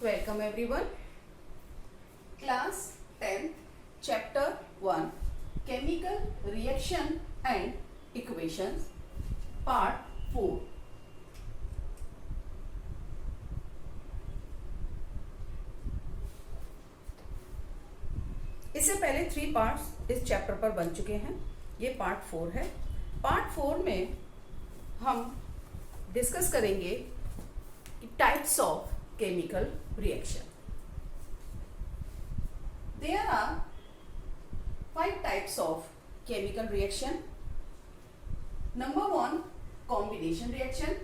Welcome everyone. Class 10, Chapter 1, Chemical Reaction and Equations, Part 4. इससे पहले 3 parts इस chapter पर बन चुके हैं. ये पार्ट 4 है. पार्ट 4 में हम डिस्कस करेंगे types of chemical reaction. There are 5 types of chemical reaction. Number 1, combination reaction.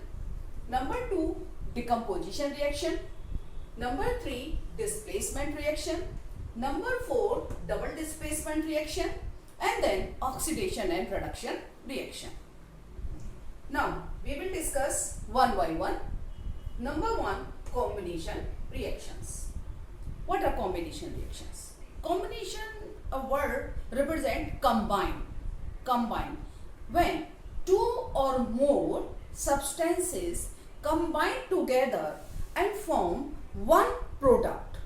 Number 2, decomposition reaction. Number 3, displacement reaction. Number 4, double displacement reaction. And then oxidation and reduction reaction. Now, we will discuss one by one. Number 1, combination reactions. What are combination reactions? Combination, a word represent combine. Combine. When 2 or more substances combine together and form one product.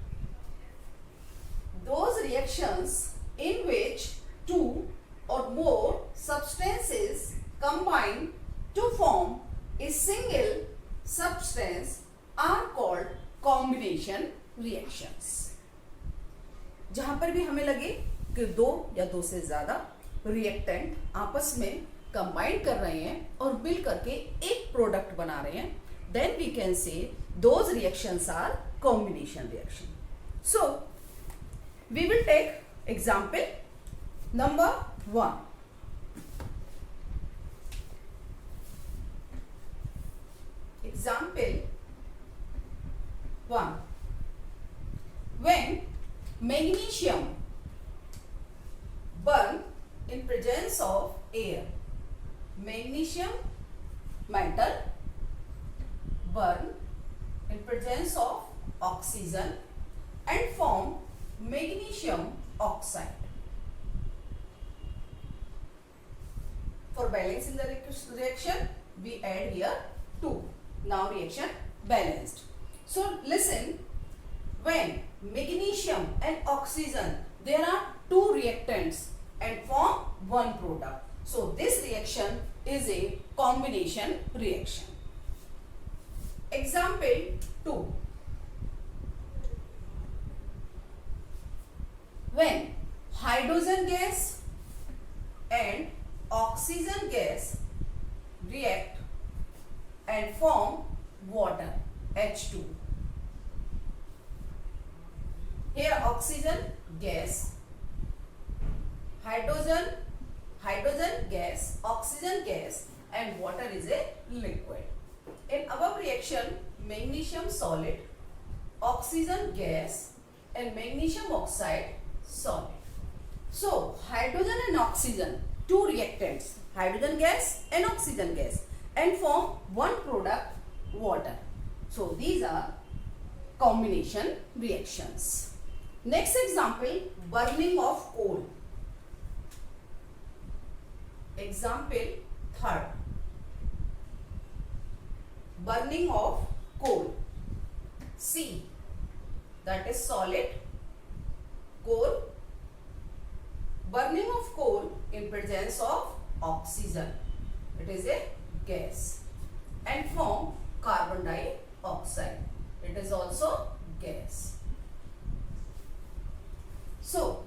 Those reactions in which 2 or more substances combine to form a single substance are called combination reactions. जहां पर भी हमें लगे कि 2 या 2 से ज्यादा reactant आपस में कंबाइन कर रहे हैं और मिल करके एक प्रोडक्ट बना रहे हैं, then we can say those reactions are combination reaction. So we will take example number 1. Example 1. When magnesium burn in presence of air. Magnesium metal burn in presence of oxygen and form magnesium oxide. For balancing the reaction, we add here 2. Now reaction balanced. So listen, when magnesium and oxygen, there are 2 reactants and form one product. So this reaction is a combination reaction. Example 2. When hydrogen gas and oxygen gas react and form water, H2. Here oxygen gas, hydrogen gas, oxygen gas and water is a liquid. In above reaction, magnesium solid, oxygen gas and magnesium oxide solid. So hydrogen and oxygen, 2 reactants, hydrogen gas and oxygen gas, and form one product, water. So these are combination reactions. Next example, burning of coal. Example 3rd. Burning of coal. C, that is solid. Coal. Burning of coal in presence of oxygen. It is a gas and form carbon dioxide. It is also gas. So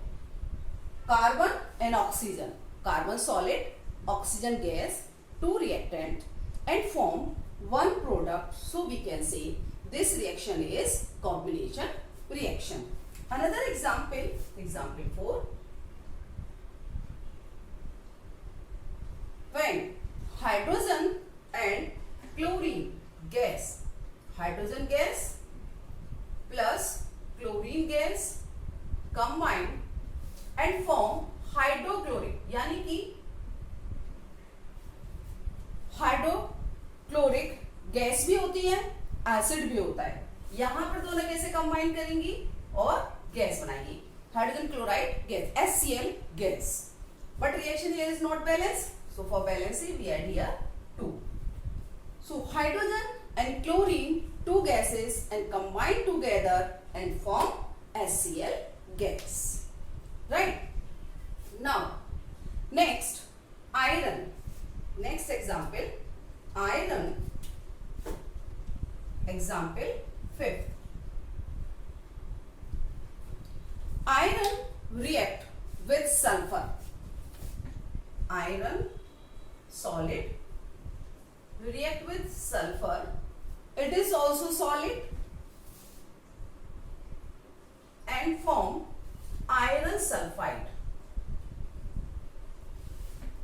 carbon and oxygen, carbon solid, oxygen gas, 2 reactant and form one product. So we can say this reaction is combination reaction. Another example, example 4. When hydrogen and chlorine gas, hydrogen gas plus chlorine gas combine and form hydrochloric, यानी कि hydrochloric gas भी होती है, acid भी होता है. यहां पर दोनों कैसे कंबाइन करेंगी और गैस बनाएंगी, hydrogen chloride gas, HCl gas. But reaction here is not balanced. So for balancing we add here 2. So hydrogen and chlorine two gases and combine together and form HCl gas. Right? Now, next, iron. Next example, iron. Example 5th. Iron react with sulfur. Iron solid react with sulfur. It is also solid and form iron sulfide.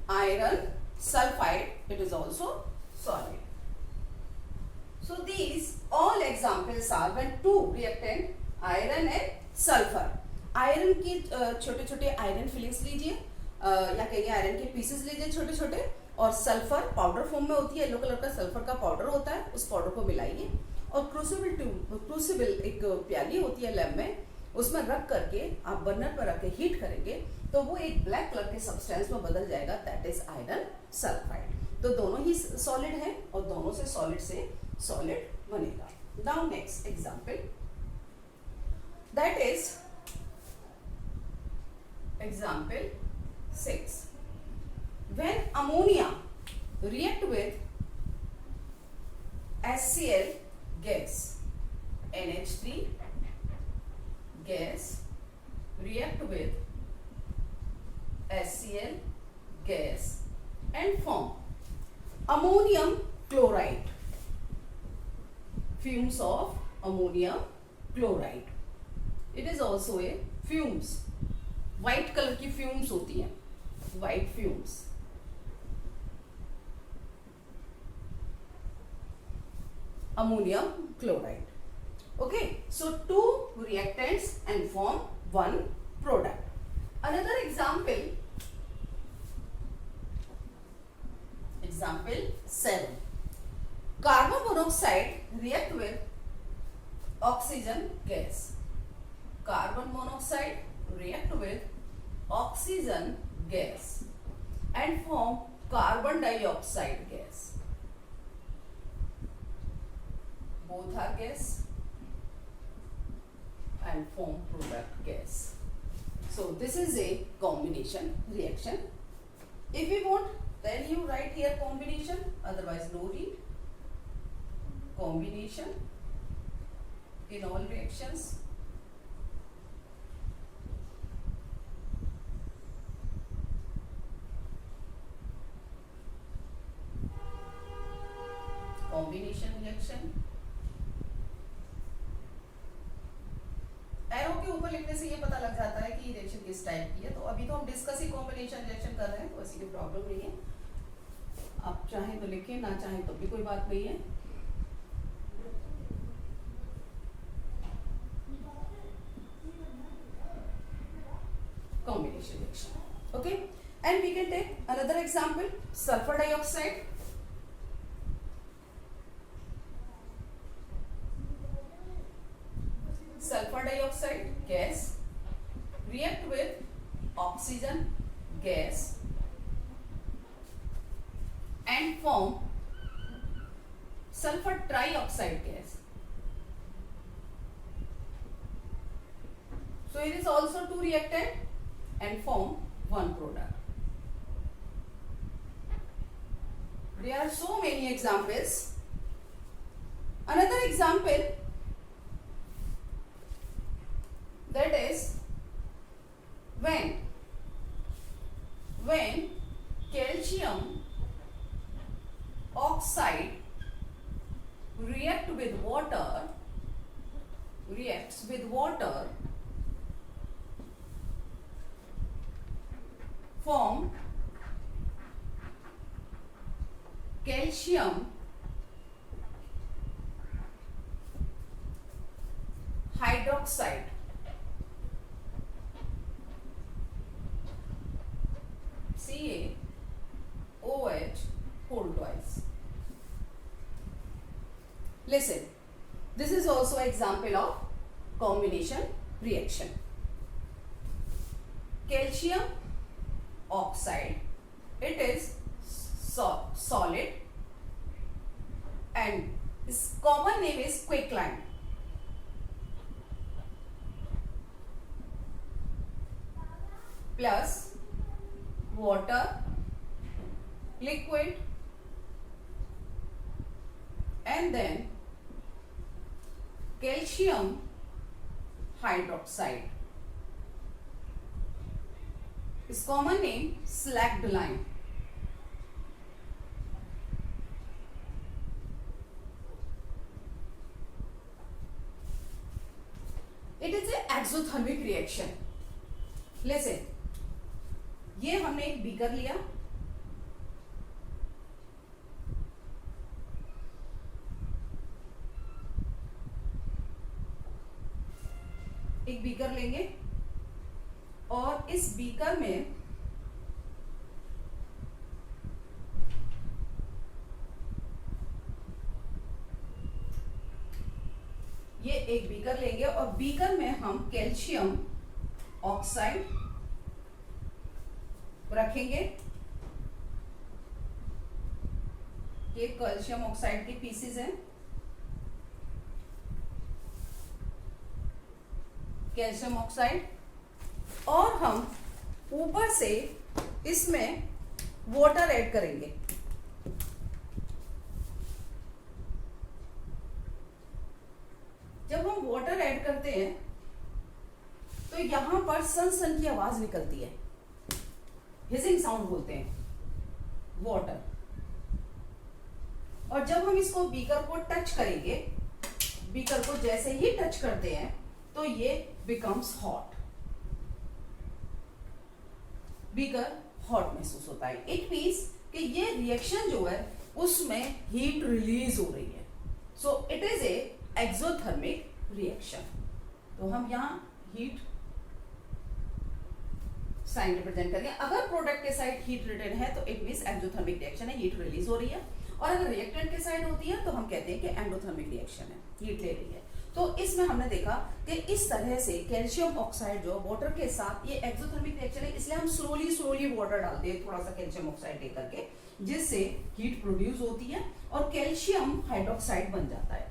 Iron sulfide, it is also solid. So these all examples are when two reactant iron and sulfur. Iron की छोटे छोटे iron filings लीजिए या कहिए iron के pieces लीजिए छोटे छोटे, और सल्फर पाउडर फॉर्म में होती है, येलो कलर का सल्फर का पाउडर होता है, उस पाउडर को मिलाइए और क्रूसिबल एक प्याली होती है लैब में, उसमें रख करके आप बर्नर पर रख के हीट करेंगे तो वो एक ब्लैक कलर के सब्सटेंस में बदल जाएगा, दैट इज आयरन सल्फाइड। तो दोनों ही सॉलिड है और दोनों से सॉलिड बनेगा। Now next example, that is example 6. When ammonia react with HCl gas, NH3 gas react with HCl gas and form ammonium chloride, fumes of ammonium chloride. It is also a fumes, white colour की fumes होती हैं, white fumes. Ammonium chloride. Okay, so to reactants and form one product. Another example, example 7. Carbon monoxide react with oxygen gas. Carbon monoxide react with oxygen gas and form carbon dioxide gas. Both are gas and form product gas. So this is a combination reaction. If you want, then you write here combination, otherwise no need. Combination in all reactions. Combination reaction, arrow के ऊपर लिखने से ये पता लग जाता है कि रिएक्शन किस टाइप की है। तो अभी तो हम डिस्कस ही कॉम्बिनेशन रिएक्शन कर रहे हैं, तो ऐसी कोई प्रॉब्लम नहीं है। आप चाहें तो लिखें, ना चाहें तो भी कोई बात नहीं है। Combination reaction, okay. And we can take another example, sulphur dioxide. Sulfur dioxide gas react with oxygen gas and form sulfur trioxide gas. So it is also two reactant and form one product. There are so many examples. Another example, that is when calcium oxide reacts with water form calcium hydroxide. CaOH whole twice. Listen, this is also an example of combination reaction. Calcium oxide, it is solid and Its common name is quicklime. Plus water, liquid, and then calcium hydroxide. Its common name slacked lime. It is an exothermic reaction. Listen, ये हमने एक beaker लिया, एक beaker लेंगे और इस beaker में ये एक बीकर लेंगे और बीकर में हम कैल्शियम ऑक्साइड रखेंगे। ये कैल्शियम ऑक्साइड के पीसेस हैं, कैल्शियम ऑक्साइड, और हम ऊपर से इसमें वाटर ऐड करेंगे। जब हम वाटर ऐड करते हैं तो यहां पर सन की आवाज निकलती है, हिजिंग साउंड बोलते हैं वाटर। और जब हम इसको बीकर को टच करेंगे, बीकर को जैसे ही टच करते हैं तो ये बिकम्स हॉट, बीकर हॉट महसूस होता है। इट मीन्स कि ये रिएक्शन जो है उसमें हीट रिलीज हो रही है। So it is a exothermic reaction. तो हम यहां हीट साइन रिप्रेजेंट करेंगे। अगर प्रोडक्ट के साइड हीट रिटर्न है तो इट मींस एक्सोथर्मिक रिएक्शन है, हीट रिलीज हो रही है। और अगर रिएक्टेंट के साइड होती है तो हम कहते हैं कि एंडोथर्मिक रिएक्शन है, हीट ले रही है। तो इसमें हमने देखा कि इस तरह से कैल्शियम ऑक्साइड जो वाटर के साथ, ये एक्सोथर्मिक रिएक्शन है, इसलिए हम स्लोली वाटर डालते हैं थोड़ा सा कैल्शियम ऑक्साइड लेकर के, जिससे हीट प्रोड्यूस होती है और कैल्शियम हाइड्रोक्साइड बन जाता है।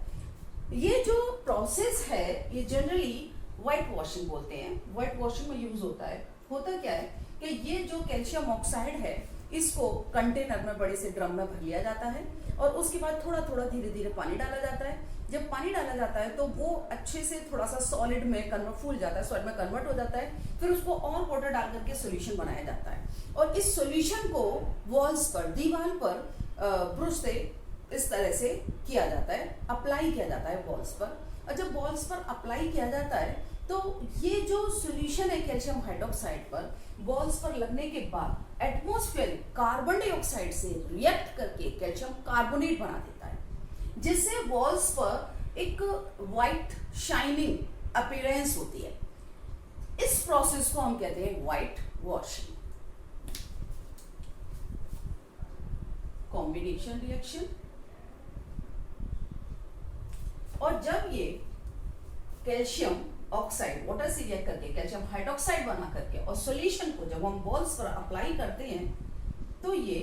ये जो प्रोसेस है ये जनरली व्हाइट वॉशिंग बोलते हैं, व्हाइट वॉशिंग में यूज होता है। होता क्या है कि ये जो कैल्शियम ऑक्साइड है इसको कंटेनर में, बड़े से ड्रम में भर लिया जाता है और उसके बाद थोड़ा थोड़ा धीरे धीरे पानी डाला जाता है। जब पानी डाला जाता है तो वो अच्छे से थोड़ा सा सॉलिड में फूल जाता है, सॉलिड में कन्वर्ट हो जाता है। फिर उसको और वाटर डाल करके सोल्यूशन बनाया जाता है और इस सोल्यूशन को वॉल्स पर, दीवार पर ब्रश से इस तरह से किया जाता है, अप्लाई किया जाता है वॉल्स पर। और जब वॉल्स पर अप्लाई किया जाता है तो ये जो सॉल्यूशन है कैल्शियम हाइड्रोक्साइड पर वॉल्स पर लगने के बाद एटमॉस्फेयर कार्बन डाइऑक्साइड से रिएक्ट करके कैल्शियम कार्बोनेट बना देता है, जिससे वॉल्स पर एक व्हाइट शाइनिंग अपीयरेंस होती है। इस प्रोसेस को हम कहते हैं व्हाइट वॉशिंग। Combination reaction. और जब ये कैल्शियम ऑक्साइड वाटर से रिएक्ट करके कैल्शियम हाइड्रोक्साइड बना करके और सॉल्यूशन को जब हम बॉल्स पर अप्लाई करते हैं तो ये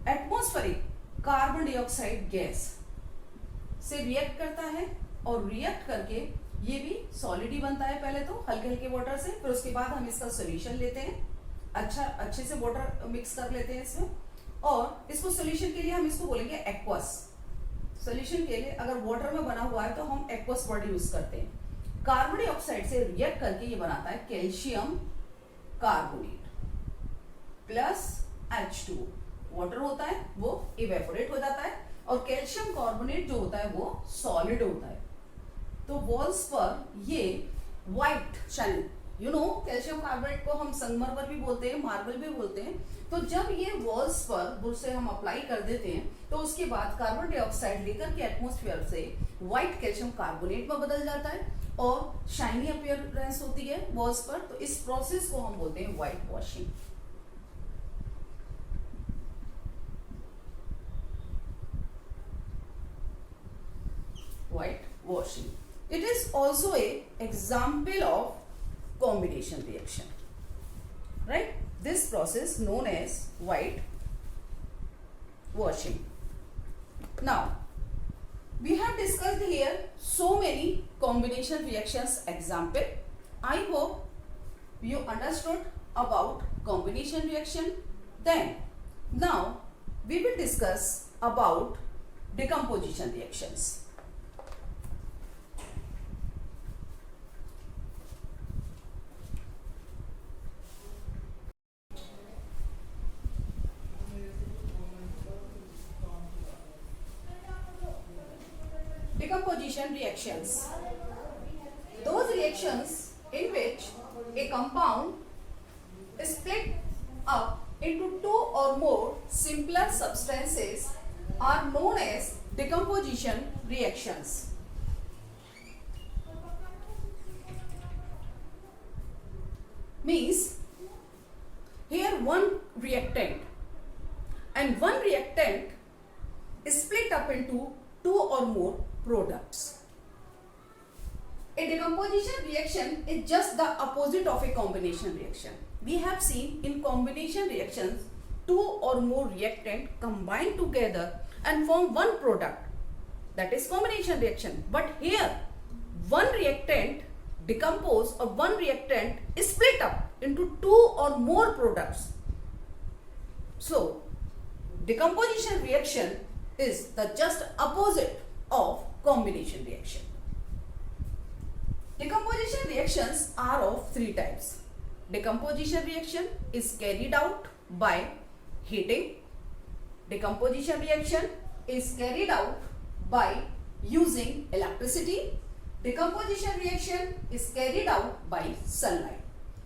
एटमॉस्फेरिक कार्बन डाइऑक्साइड गैस से रिएक्ट करता है और रिएक्ट करके ये भी सॉलिड ही बनता है पहले तो हल्के हल्के वाटर से, फिर उसके बाद हम इसका सॉल्यूशन लेते हैं, अच्छे से वाटर मिक्स कर लेते हैं इसमें और इसको सॉल्यूशन के लिए हम इसको बोलेंगे एक्वस। सॉल्यूशन के लिए अगर वाटर में बना हुआ है तो हम एक्वस वर्ड यूज करते हैं। कार्बन डाइऑक्साइड से रिएक्ट करके ये बनाता है calcium carbonate plus H2। Water होता है वो इवेपोरेट हो जाता है और कैल्शियम कार्बोनेट जो होता है वो सॉलिड होता है। तो वॉल्स पर ये व्हाइट शाइनिंग, कैल्शियम कार्बोनेट को हम संगमरमर भी बोलते हैं, मार्बल भी बोलते हैं। तो जब ये वॉल्स पर ब्रश से हम अप्लाई कर देते हैं तो उसके बाद कार्बन डाइऑक्साइड लेकर के एटमॉस्फेयर से व्हाइट कैल्शियम कार्बोनेट में बदल जाता है और शाइनी अपीयरेंस होती है वॉल्स पर। तो इस प्रोसेस को हम बोलते हैं white washing. White washing. It is also a example of combination reaction, right? This process known as white washing. Now, we have discussed here so many combination reactions example. I hope you understood about combination reaction. Then, now we will discuss about decomposition reactions. Decomposition reactions. Those reactions in which a compound is split up into two or more simpler substances are known as decomposition reactions. Means here one reactant and one reactant is split up into two or more products. A decomposition reaction is just the opposite of a combination reaction. We have seen in combination reactions, two or more reactants combine together and form one product. That is combination reaction. But here, one reactant decompose or one reactant is split up into two or more products. So, decomposition reaction is the just opposite of combination reaction. Decomposition reactions are of three types. Decomposition reaction is carried out by heating. Decomposition reaction is carried out by using electricity. Decomposition reaction is carried out by sunlight.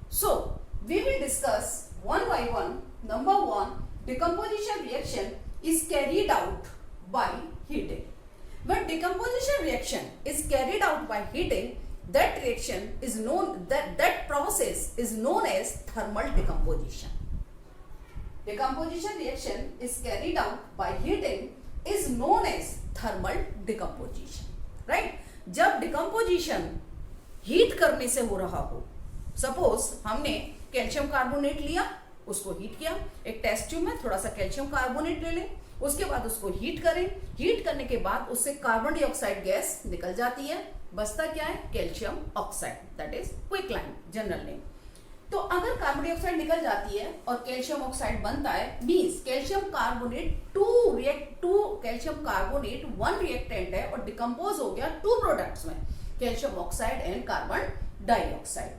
So, we will discuss one by one. Number one, decomposition reaction is carried out by heating. When decomposition reaction is carried out by heating, that reaction is known, that process is known as thermal decomposition. Decomposition reaction is carried out by heating is known as thermal decomposition. Right? जब decomposition heat करने से हो रहा हो, suppose हमने calcium carbonate लिया, उसको heat किया, एक टेस्ट ट्यूब में थोड़ा सा कैल्शियम कार्बोनेट ले लें, उसके बाद उसको हीट करें, हीट करने के बाद उससे कार्बन डाइऑक्साइड गैस निकल जाती है, बचता क्या है? Calcium oxide, that is quicklime general name. तो अगर कार्बन डाइऑक्साइड निकल जाती है और कैल्शियम ऑक्साइड बनता है, means calcium carbonate to calcium carbonate one reactant है और डिकम्पोज हो गया टू प्रोडक्ट्स में, calcium oxide and carbon dioxide.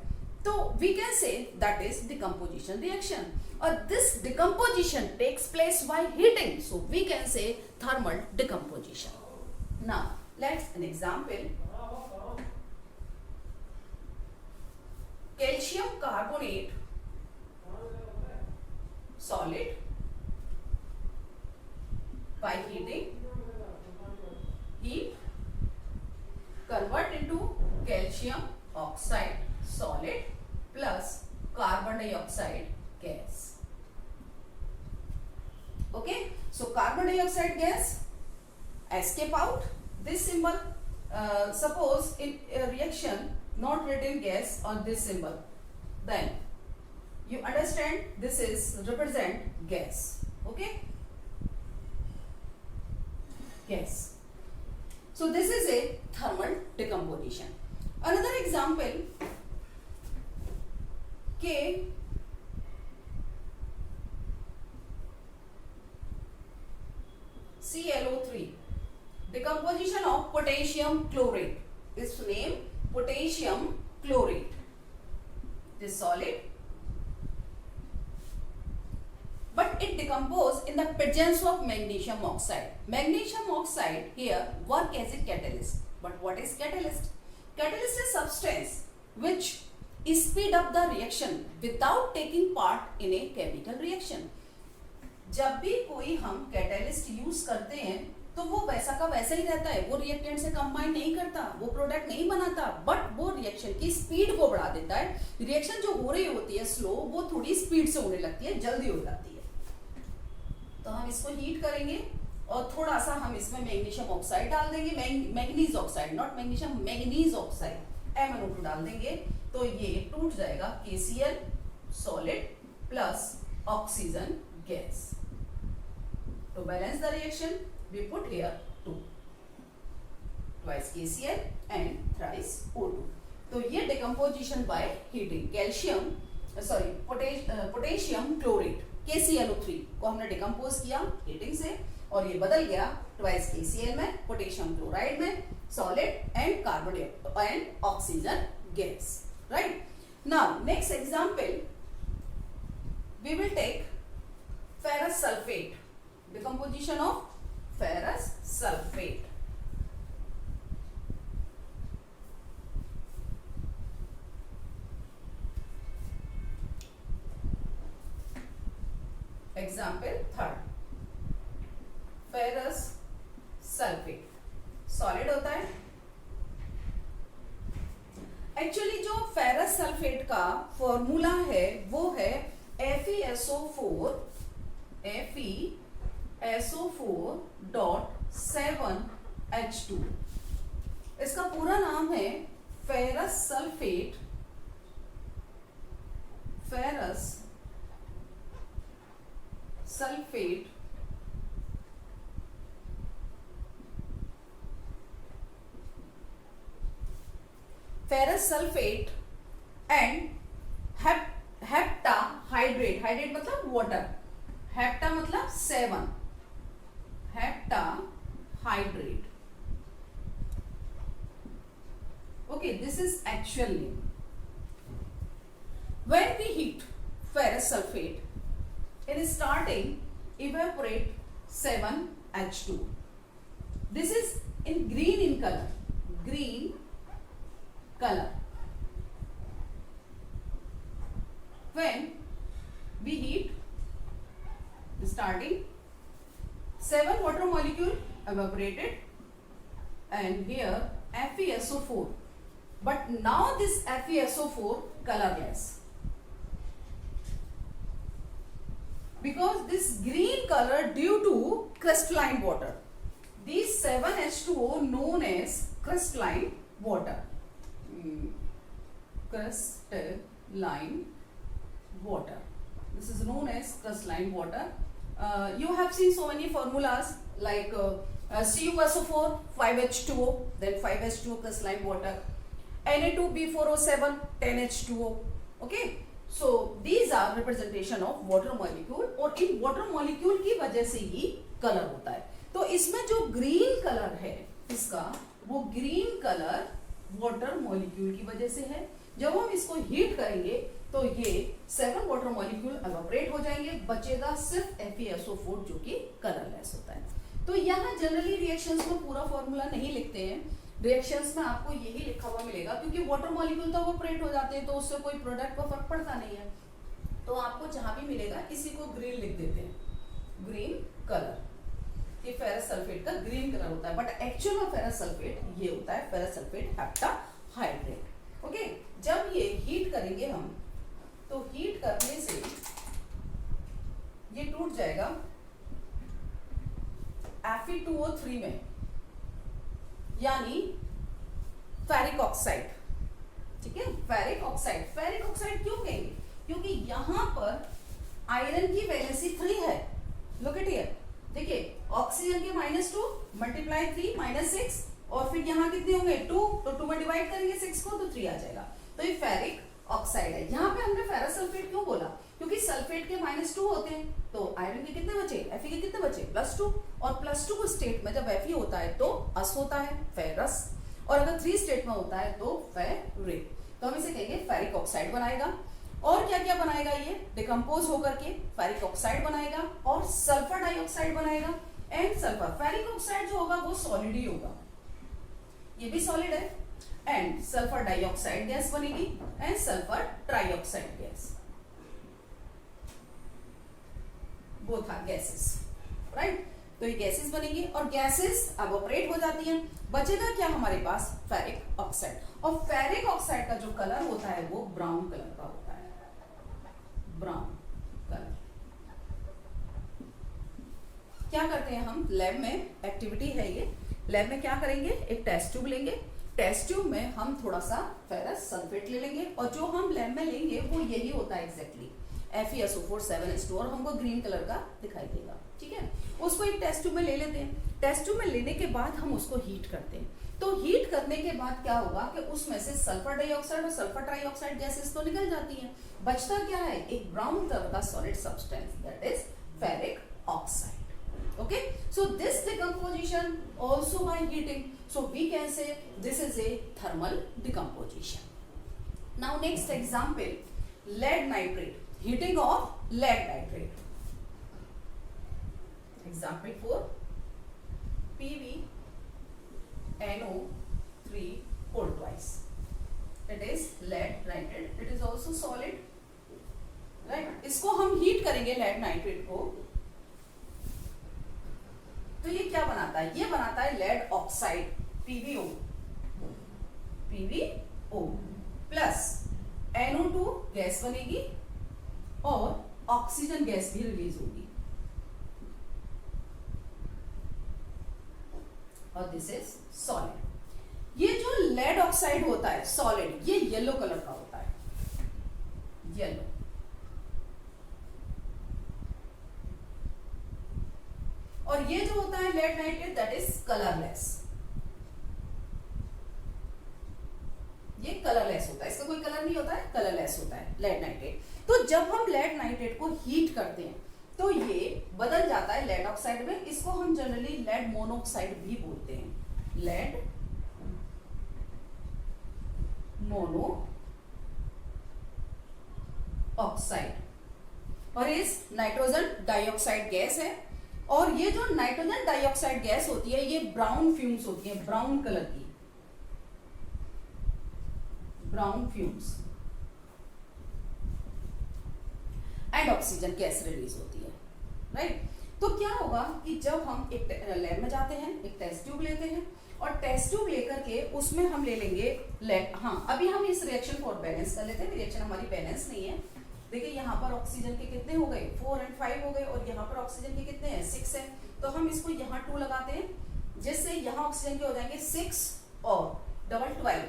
तो we can say that is decomposition reaction, और this decomposition takes place by heating, so we can say thermal decomposition. Now let's an example, calcium carbonate solid by heating, heat convert into calcium oxide solid plus carbon dioxide gas. Okay, so carbon dioxide gas escape out this symbol. Suppose in a reaction not written gas on this symbol, then you understand this is represent gas. Okay, gas. So this is a thermal decomposition. Another example, KClO3, decomposition of potassium chlorate. Its name potassium chlorate. This solid, but it decomposes in the presence of magnesium oxide. Magnesium oxide here work as a catalyst. But what is catalyst? Catalyst is substance which speed up the reaction without taking part in a chemical reaction. जब भी कोई हम catalyst use करते हैं तो वो वैसा का वैसा ही रहता है, वो रिएक्टेंट से कंबाइन नहीं करता, वो प्रोडक्ट नहीं बनाता, बट वो रिएक्शन की स्पीड को बढ़ा देता है। रिएक्शन जो हो रही होती है स्लो, वो थोड़ी स्पीड से होने लगती है, जल्दी हो जाती है। तो हम इसको हीट करेंगे और थोड़ा सा हम इसमें मैग्नीशियम ऑक्साइड डाल देंगे, manganese oxide, not magnesium, manganese oxide MnO2 डाल देंगे, तो ये टूट जाएगा KCl solid plus oxygen gas. To balance the reaction, we put here 2, twice KCl and thrice O2. तो ये decomposition by heating, calcium potassium chlorate KClO3 को हमने डिकम्पोज किया हीटिंग से और ये बदल गया ट्वाइस KCl में, पोटेशियम क्लोराइड में, solid and carbon and oxygen gas. Right. Now next example we will take ferrous sulfate, decomposition of ferrous sulfate. Example third, ferrous sulfate solid होता है. एक्चुअली जो फेरस सल्फेट का formula है वो है FeSO4 7H2. इसका पूरा नाम है ferrous sulphate and heptahydrate. Hydrate मतलब वाटर, हेप्टा मतलब 7, heptahydrate. Okay, this is actual name. When we heat ferrous sulfate, in starting evaporate 7H2. This is in green color. When we heat, starting 7 water molecule evaporated and here FeSO4, but now this FeSO4 colorless because this green color due to crystalline water. These 7H2O known as crystalline water. Crystalline water. This is known as crystalline water. You have seen so many formulas like CuSO4 5H2O, then 5H2O crystalline water, Na2B4O7 10H2O. Okay, so these are representation of water molecule और इन water molecule की वजह से ही colour होता है. तो इसमें जो green colour है इसका, वो ग्रीन कलर वाटर मॉलिक्यूल की वजह से है. जब हम इसको हीट करेंगे तो ये 7 वाटर मॉलिक्यूल एवापोरेट हो जाएंगे, बचेगा सिर्फ FeSO4 जो कि कलरलेस होता है. तो यहाँ जनरली रिएक्शंस में पूरा फॉर्मूला नहीं लिखते हैं. रिएक्शंस में आपको यही लिखा हुआ मिलेगा क्योंकि वाटर मॉलिक्यूल तो एवापोरेट हो जाते हैं तो उससे कोई प्रोडक्ट को फर्क पड़ता नहीं है. तो आपको जहां भी मिलेगा इसी को ग्रीन लिख देते हैं, ग्रीन कलर. ये फेरस सल्फेट का ग्रीन कलर होता है, बट एक्चुअल में फेरस सल्फेट ये होता है फेरस सल्फेट हेप्टाहाइड्रेट. ओके, जब ये हीट करेंगे हम तो हीट करने से ये टूट जाएगा Fe2O3 में, यानी फेरिक ऑक्साइड. ठीक है, फेरिक ऑक्साइड. फेरिक ऑक्साइड क्यों कहेंगे? क्योंकि यहां पर आयरन की वैलेंसी 3 है. लुक एट हियर, देखिए ऑक्सीजन के -2 मल्टीप्लाई 3 -6 और फिर यहाँ कितने होंगे 2, तो 2 में डिवाइड करेंगे 6 को तो 3 आ जाएगा. तो ये फेरिक ऑक्साइड है. यहाँ पे हमने फेरस सल्फेट क्यों बोला? क्योंकि सल्फेट के -2 होते हैं तो आयरन के कितने बचे, Fe के कितने बचे +2, और +2 स्टेट में जब Fe होता है तो अस होता है फेरस, और अगर 3 स्टेट में होता है तो फेरिक. तो हम इसे कहेंगे फेरिक ऑक्साइड बनाएगा. और क्या क्या बनाएगा? ये डिकम्पोज होकर के फेरिक ऑक्साइड बनाएगा और सल्फर डाइऑक्साइड बनाएगा. एंड सल्फर फेरिक ऑक्साइड जो होगा वो सॉलिड ही होगा, ये भी सॉलिड है. एंड सल्फर डाइऑक्साइड गैस बनेगी and sulphur trioxide gas. Both are gases, right. तो ये गैसेस बनेगी और गैसेस एवापोरेट हो जाती हैं. बचेगा क्या हमारे पास? Ferric oxide. और फेरिक ऑक्साइड का जो कलर होता है वो ब्राउन कलर का होता है, ब्राउन कलर. क्या करते हैं हम लैब में, एक्टिविटी है ये. लैब में क्या करेंगे? एक टेस्ट ट्यूब लेंगे. टेस्ट ट्यूब में हम थोड़ा सा फेरस सल्फेट ले लेंगे और जो हम लैब में लेंगे वो यही होता है एग्जैक्टली FeSO4 7H2 और हमको ग्रीन कलर का दिखाई देगा. ठीक है, उसको एक टेस्ट ट्यूब में ले लेते हैं. टेस्ट ट्यूब में लेने के बाद हम उसको हीट करते हैं। तो हीट करने के बाद क्या होगा कि उसमें से सल्फर डाइऑक्साइड और सल्फर ट्राइऑक्साइड गैसेस तो निकल जाती हैं, बचता क्या है, एक ब्राउन कलर का solid substance, that is ferric oxide. Okay, so this decomposition also by heating, so we can say this is a thermal decomposition. Now next example, lead nitrate, heating of lead nitrate. Example 4, PbNO3 cooled twice. It is lead nitrate. It is also solid, right? इसको हम heat करेंगे lead nitrate को, तो ये क्या बनाता है, ये बनाता है lead oxide PbO plus NO2 gas बनेगी और ऑक्सीजन गैस भी रिलीज होगी, और दिस इज सॉलिड। ये जो लेड ऑक्साइड होता है सॉलिड, ये येलो कलर का होता है, येलो। और ये जो होता है lead nitrate, that is colourless, ये कलरलेस होता है, इसका कोई कलर नहीं होता है, कलरलेस होता है लेड नाइट्रेट। तो जब हम लेड नाइट्रेट को हीट करते हैं तो ये बदल जाता है लेड ऑक्साइड में, इसको हम जनरली लेड मोनोऑक्साइड भी बोलते हैं, लेड मोनो ऑक्साइड। और इस नाइट्रोजन डाइऑक्साइड गैस है, और ये जो नाइट्रोजन डाइऑक्साइड गैस होती है ये ब्राउन फ्यूम्स होती है, ब्राउन कलर की brown fumes, and oxygen gas release होती है, राइट। तो क्या होगा कि जब हम एक लैब में जाते हैं, एक टेस्ट ट्यूब लेते हैं, और टेस्ट ट्यूब लेकर के उसमें हम ले लेंगे लेड, हाँ अभी हम इस रिएक्शन को बैलेंस कर लेते हैं, रिएक्शन हमारी बैलेंस नहीं है। देखिए यहाँ पर ऑक्सीजन के कितने हो गए, 4 और 5 हो गए, और यहाँ पर ऑक्सीजन के कितने हैं, 6 है। तो हम इसको यहाँ 2 लगाते हैं, जिससे यहाँ ऑक्सीजन के हो जाएंगे 6 और डबल 12,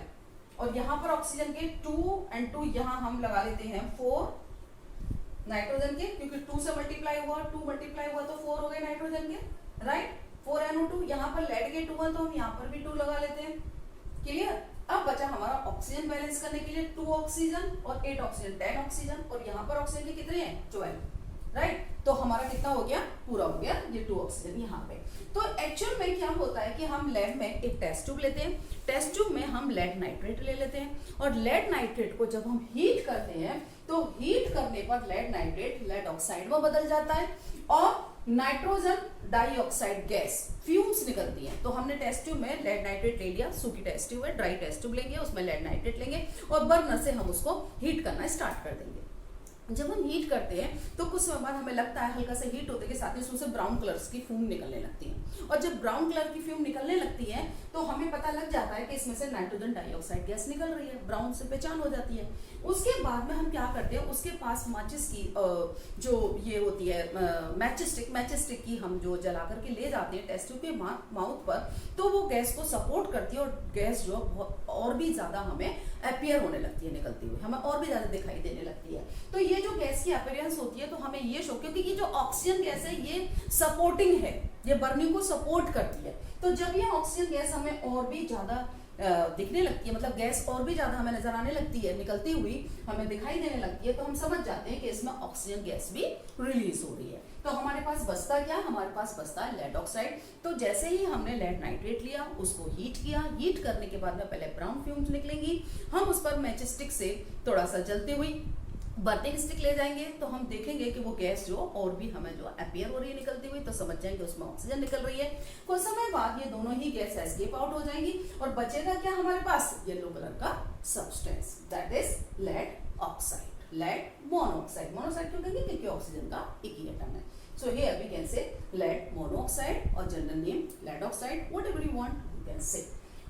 और यहाँ पर ऑक्सीजन के 2 और 2 यहाँ हम लगा लेते हैं 4 नाइट्रोजन के, क्योंकि 2 से मल्टीप्लाई हुआ, 2 मल्टीप्लाई हुआ तो 4 हो गए नाइट्रोजन के, राइट। 4 NO2, यहाँ पर लेड के 2 हैं तो हम यहाँ पर भी 2 लगा लेते हैं, क्लियर। अब बचा हमारा ऑक्सीजन बैलेंस करने के लिए 2 ऑक्सीजन और 8 ऑक्सीजन, 10 ऑक्सीजन, और यहाँ पर ऑक्सीजन के कितने हैं, 12, राइट। तो हमारा कितना हो गया, पूरा हो गया ये 2 ऑक्सीजन यहाँ पे। तो एक्चुअल में क्या होता है कि हम लैब में एक टेस्ट ट्यूब लेते हैं, टेस्ट ट्यूब में हम लेड नाइट्रेट ले लेते हैं, और लेड नाइट्रेट को जब हम हीट करते हैं तो हीट करने पर लेड नाइट्रेट लेड ऑक्साइड में बदल जाता है, और नाइट्रोजन डाइऑक्साइड गैस फ्यूम्स निकलती हैं। तो हमने टेस्ट ट्यूब में लेड नाइट्रेट ले लिया, सूखी टेस्ट ट्यूब है, ड्राई टेस्ट ट्यूब लेंगे, उसमें लेड नाइट्रेट लेंगे, और बर्नर से हम उसको हीट करना स्टार्ट कर देंगे। जब हम हीट करते हैं तो कुछ समय बाद हमें लगता है, हल्का सा हीट होते के साथ ही उसमें से ब्राउन कलर्स की फ्यूम निकलने लगती है, और जब ब्राउन कलर की फ्यूम निकलने लगती है तो हमें पता लग जाता है कि इसमें से नाइट्रोजन डाइऑक्साइड गैस निकल रही है, ब्राउन से पहचान हो जाती है। उसके बाद में हम क्या करते हैं, उसके पास माचिस की जो ये होती है मैचस्टिक की हम जो जला करके ले जाते हैं टेस्ट ट्यूब के माउथ पर, तो वो गैस को सपोर्ट करती है, और गैस जो और भी ज्यादा हमें अपीयर होने लगती है, निकलती हुई हमें और भी ज्यादा दिखाई देने लगती है। तो ये जो गैस की अपीयरेंस होती है तो हमें ये शो, क्योंकि ये जो ऑक्सीजन गैस है ये सपोर्टिंग है, ये बर्निंग को सपोर्ट करती है। तो जब ये ऑक्सीजन गैस हमें और भी ज्यादा दिखने लगती है, मतलब गैस और भी ज्यादा हमें नजर आने लगती है, निकलती हुई हमें दिखाई देने लगती है, तो हम समझ जाते हैं कि इसमें ऑक्सीजन गैस भी रिलीज हो रही है। तो हमारे पास बचता क्या, हमारे पास बचता है लेड ऑक्साइड। तो जैसे ही हमने लेड नाइट्रेट लिया, उसको हीट किया, हीट करने के बाद में पहले ब्राउन फ्यूम्स निकलेंगी, हम उस पर मैचस्टिक से थोड़ा सा जलती हुई बर्निंग स्टिक ले जाएंगे, तो हम देखेंगे कि वो गैस जो और भी हमें जो अपीयर हो रही है निकलती हुई, तो समझ जाएंगे उसमें ऑक्सीजन निकल रही है। कुछ समय बाद ये दोनों ही गैस एस्केप आउट हो जाएंगी, और बचेगा क्या हमारे पास, येलो कलर का substance, that is lead oxide, lead monoxide. Monoxide क्यों कहेंगे, क्योंकि ऑक्सीजन का एक ही एटम है। So here we can say lead monoxide, or general name lead oxide, whatever you want you can say.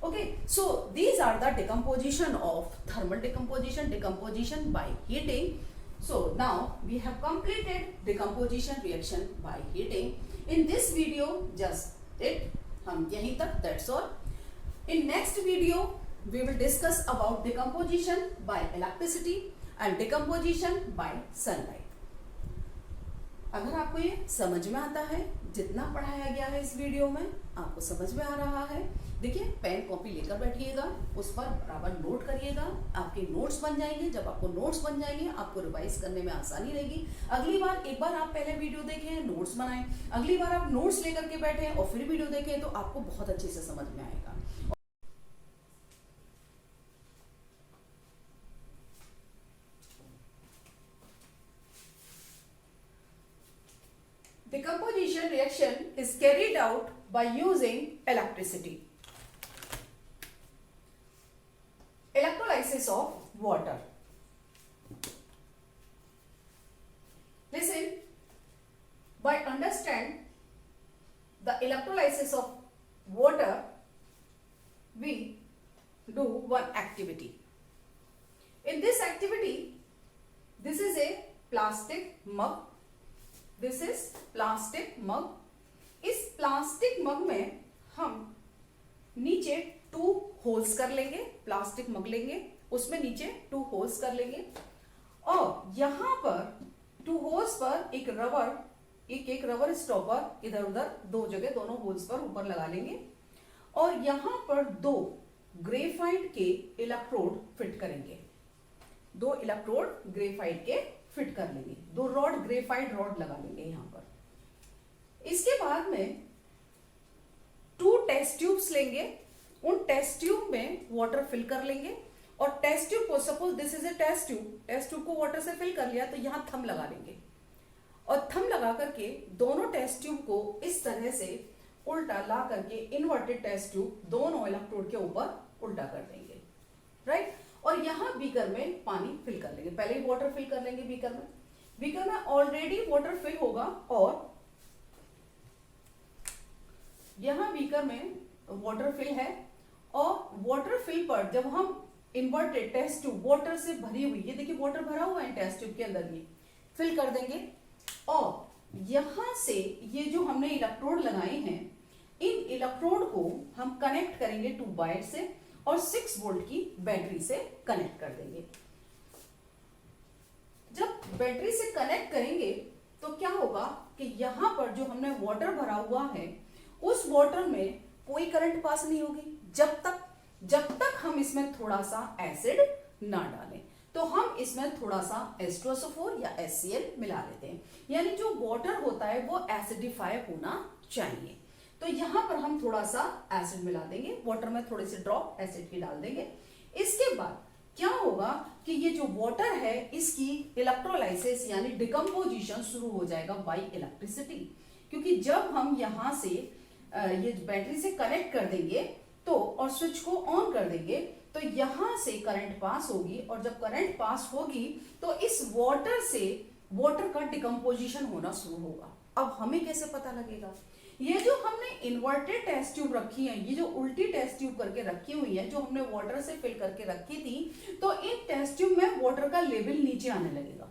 Okay, so these are the decomposition of thermal decomposition by heating. So now we have completed decomposition reaction by heating. In this video just it, हम यहीं तक, that's all. In next video we will discuss about decomposition by electricity and decomposition by sunlight. अगर आपको ये समझ में आता है, जितना पढ़ाया गया है इस वीडियो में आपको समझ में आ रहा है, देखिए पेन कॉपी लेकर बैठिएगा, उस पर बराबर नोट करिएगा, आपके नोट्स बन जाएंगे। जब आपको नोट्स बन जाएंगे आपको रिवाइज करने में आसानी रहेगी। अगली बार एक बार आप पहले वीडियो देखें, नोट्स बनाएं, अगली बार आप नोट्स लेकर के बैठें और फिर वीडियो देखें तो आपको बहुत अच्छे से समझ में आएगा। Decomposition reaction is carried out by using electricity. Electrolysis of water. Listen, by understand the electrolysis of water, we do one activity. In this activity, this is a plastic mug. This is plastic mug. इस plastic मग में हम नीचे 2 holes कर लेंगे, plastic मग लेंगे, उसमें नीचे 2 holes कर लेंगे और यहां पर 2 होल्स पर एक रबर स्टॉपर इधर उधर 2 जगह दोनों होल्स पर ऊपर लगा लेंगे और यहां पर 2 ग्रेफाइट के इलेक्ट्रोड फिट करेंगे। 2 इलेक्ट्रोड ग्रेफाइट के फिट कर लेंगे, 2 रॉड ग्रेफाइट रॉड लगा लेंगे यहां पर। इसके बाद में 2 टेस्ट ट्यूब्स लेंगे, उन टेस्ट ट्यूब में वाटर फिल कर लेंगे और टेस्ट ट्यूब को, suppose this is a test tube को वाटर से फिल कर लिया तो यहां थंब लगा लेंगे और थंब लगा करके दोनों टेस्ट ट्यूब को इस तरह से उल्टा ला करके इन्वर्टेड टेस्ट ट्यूब दोनों इलेक्ट्रोड के ऊपर उल्टा कर देंगे, राइट। और यहां बीकर में पानी फिल कर लेंगे, पहले ही वाटर फिल कर लेंगे बीकर में ऑलरेडी वाटर फिल होगा और यहां बीकर में वाटर फिल है और वाटर फिल पर जब हम इन्वर्टेड टेस्ट ट्यूब वाटर से भरी हुई, ये देखिए वाटर भरा हुआ है टेस्ट ट्यूब के अंदर, ये फिल कर देंगे और यहां से ये जो हमने इलेक्ट्रोड लगाए हैं इन इलेक्ट्रोड को हम कनेक्ट करेंगे ट्यूब वायर से और 6 वोल्ट की बैटरी से कनेक्ट कर देंगे। जब बैटरी से कनेक्ट करेंगे तो क्या होगा कि यहां पर जो हमने वाटर भरा हुआ है उस वाटर में कोई करंट पास नहीं होगी जब तक हम इसमें थोड़ा सा एसिड ना डालें। तो हम इसमें थोड़ा सा H2SO4 या HCl मिला लेते हैं, यानी जो वाटर होता है वो एसिडिफाई होना चाहिए। तो यहां पर हम थोड़ा सा एसिड मिला देंगे, वाटर में थोड़े से ड्रॉप एसिड की डाल देंगे। इसके बाद क्या होगा कि ये जो वाटर है इसकी इलेक्ट्रोलाइसिस यानी डिकम्पोजिशन शुरू हो जाएगा बाय इलेक्ट्रिसिटी, क्योंकि जब हम यहां से ये बैटरी से कनेक्ट कर देंगे तो और स्विच को ऑन कर देंगे तो यहां से करंट पास होगी और जब करंट पास होगी तो इस वाटर का डिकम्पोजिशन होना शुरू होगा। अब हमें कैसे पता लगेगा? ये जो हमने इन्वर्टेड टेस्ट ट्यूब रखी है, ये जो उल्टी टेस्ट ट्यूब करके रखी हुई है, जो हमने वाटर से फिल करके रखी थी, तो इन टेस्ट ट्यूब में वाटर का लेवल नीचे आने लगेगा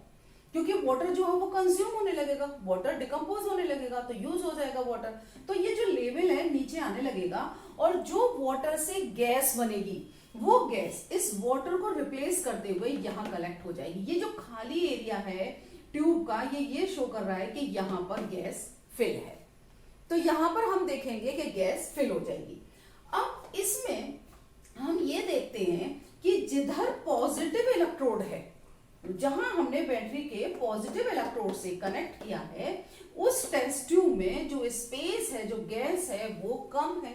क्योंकि वाटर जो है वो कंज्यूम होने लगेगा, वाटर डिकम्पोज होने लगेगा तो यूज हो जाएगा वाटर। तो ये जो लेवल है नीचे आने लगेगा और जो वाटर से गैस बनेगी वो गैस इस वाटर को रिप्लेस करते हुए यहां कलेक्ट हो जाएगी। ये जो खाली एरिया है ट्यूब का ये शो कर रहा है कि यहां पर गैस फिल है, तो यहां पर हम देखेंगे कि गैस फिल हो जाएगी। अब इसमें हम ये देखते हैं कि जिधर पॉजिटिव इलेक्ट्रोड है, जहां हमने बैटरी के पॉजिटिव इलेक्ट्रोड से कनेक्ट किया है, उस टेस्ट ट्यूब में जो स्पेस है, जो गैस है वो कम है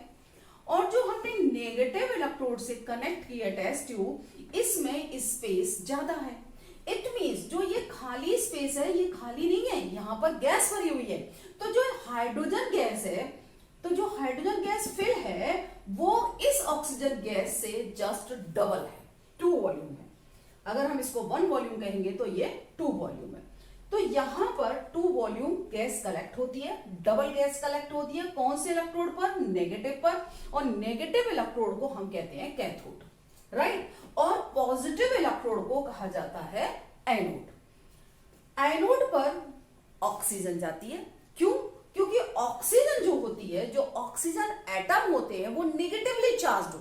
और जो हमने नेगेटिव इलेक्ट्रोड से कनेक्ट किया टेस्ट ट्यूब, इसमें स्पेस ज्यादा है। इट मीन्स जो ये खाली स्पेस है ये खाली नहीं है, यहां पर गैस भरी हुई है। तो जो हाइड्रोजन गैस है, तो जो हाइड्रोजन गैस फिल है वो इस ऑक्सीजन गैस से जस्ट डबल है, 2 वॉल्यूम है। अगर हम इसको 1 वॉल्यूम कहेंगे तो ये 2 वॉल्यूम है। तो यहां पर 2 वॉल्यूम गैस कलेक्ट होती है, डबल गैस कलेक्ट होती है। कौन से इलेक्ट्रोड पर? नेगेटिव पर। और नेगेटिव इलेक्ट्रोड को हम कहते हैं कैथोड, राइट। और पॉजिटिव इलेक्ट्रोड को कहा जाता है एनोड। एनोड पर ऑक्सीजन जाती है, क्यों? क्योंकि ऑक्सीजन जो होती है, जो ऑक्सीजन एटम होते हैं वो नेगेटिवली चार्ज